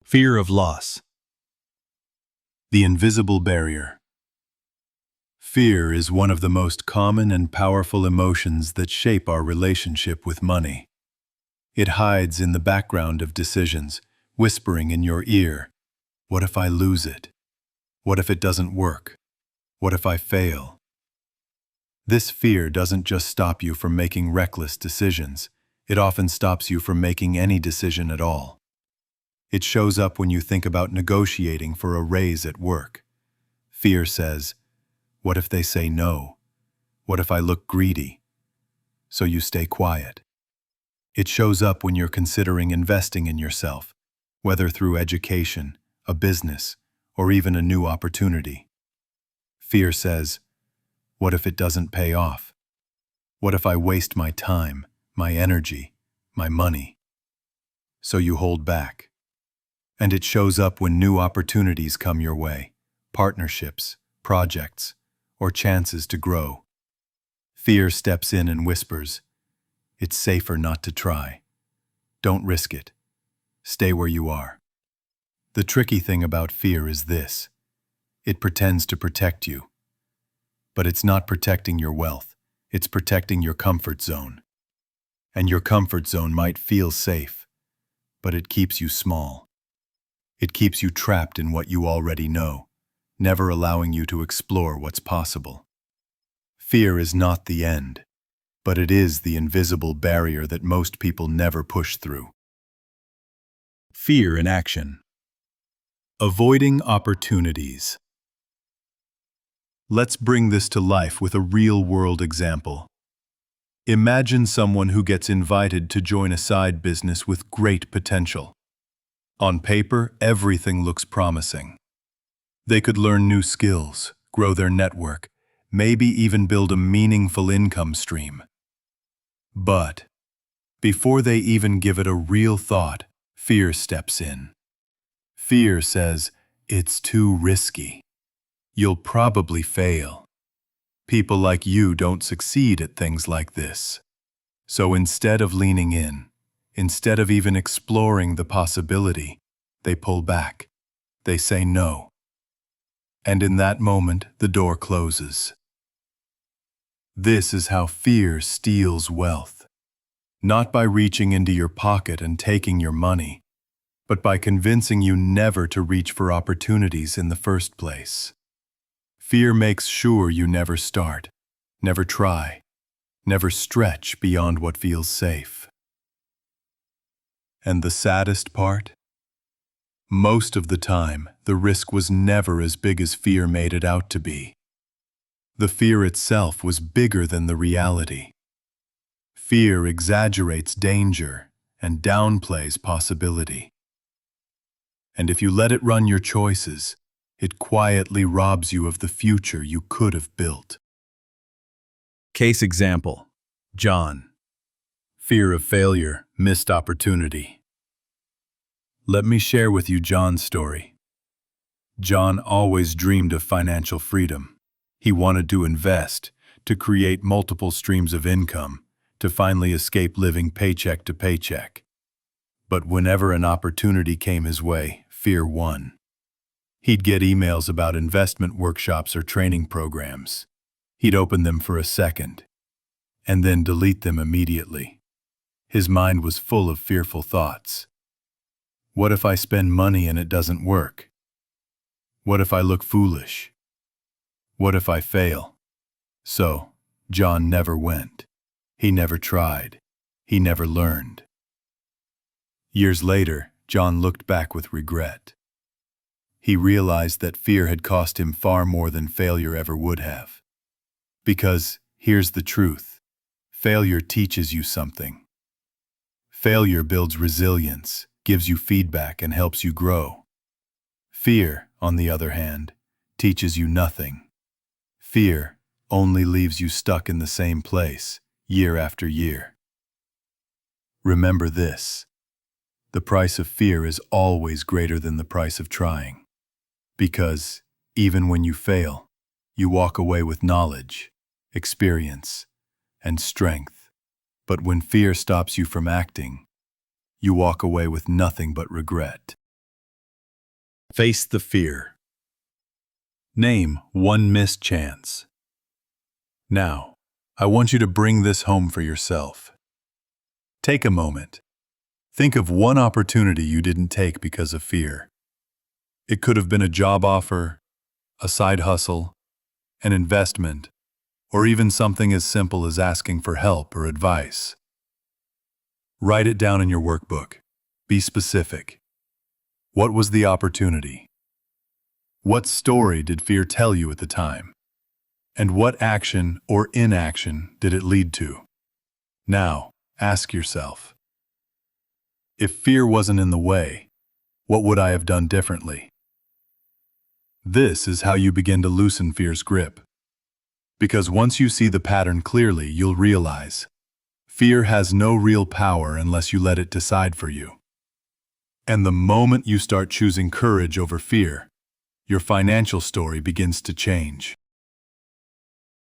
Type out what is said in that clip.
Fear of loss. The invisible barrier. Fear is one of the most common and powerful emotions that shape our relationship with money. It hides in the background of decisions, whispering in your ear, "What if I lose it? What if it doesn't work? What if I fail?" This fear doesn't just stop you from making reckless decisions, it often stops you from making any decision at all. It shows up when you think about negotiating for a raise at work. Fear says, "What if they say no? What if I look greedy?" So you stay quiet. It shows up when you're considering investing in yourself, whether through education, a business, or even a new opportunity. Fear says, "What if it doesn't pay off? What if I waste my time, my energy, my money?" So you hold back. And it shows up when new opportunities come your way, partnerships, projects, or chances to grow. Fear steps in and whispers, "It's safer not to try. Don't risk it. Stay where you are." The tricky thing about fear is this: it pretends to protect you. But it's not protecting your wealth, it's protecting your comfort zone. And your comfort zone might feel safe, but it keeps you small. It keeps you trapped in what you already know, never allowing you to explore what's possible. Fear is not the end, but it is the invisible barrier that most people never push through. Fear in action. Avoiding opportunities. Let's bring this to life with a real-world example. Imagine someone who gets invited to join a side business with great potential. On paper, everything looks promising. They could learn new skills, grow their network, maybe even build a meaningful income stream. But before they even give it a real thought, fear steps in. Fear says, "It's too risky. You'll probably fail. People like you don't succeed at things like this." So instead of leaning in, instead of even exploring the possibility, they pull back. They say no. And in that moment, the door closes. This is how fear steals wealth. Not by reaching into your pocket and taking your money, but by convincing you never to reach for opportunities in the first place. Fear makes sure you never start, never try, never stretch beyond what feels safe. And the saddest part? Most of the time, the risk was never as big as fear made it out to be. The fear itself was bigger than the reality. Fear exaggerates danger and downplays possibility. And if you let it run your choices, it quietly robs you of the future you could have built. Case example: John. Fear of failure, missed opportunity. Let me share with you John's story. John always dreamed of financial freedom. He wanted to invest, to create multiple streams of income, to finally escape living paycheck to paycheck. But whenever an opportunity came his way, fear won. He'd get emails about investment workshops or training programs. He'd open them for a second, and then delete them immediately. His mind was full of fearful thoughts. What if I spend money and it doesn't work? What if I look foolish? What if I fail? So, John never went. He never tried. He never learned. Years later, John looked back with regret. He realized that fear had cost him far more than failure ever would have. Because, here's the truth, failure teaches you something. Failure builds resilience, gives you feedback, and helps you grow. Fear, on the other hand, teaches you nothing. Fear only leaves you stuck in the same place, year after year. Remember this: the price of fear is always greater than the price of trying. Because, even when you fail, you walk away with knowledge, experience, and strength. But when fear stops you from acting, you walk away with nothing but regret. Face the fear. Name one missed chance. Now, I want you to bring this home for yourself. Take a moment. Think of one opportunity you didn't take because of fear. It could have been a job offer, a side hustle, an investment, or even something as simple as asking for help or advice. Write it down in your workbook. Be specific. What was the opportunity? What story did fear tell you at the time? And what action or inaction did it lead to? Now, ask yourself, if fear wasn't in the way, what would I have done differently? This is how you begin to loosen fear's grip. Because once you see the pattern clearly, you'll realize fear has no real power unless you let it decide for you. And the moment you start choosing courage over fear, your financial story begins to change.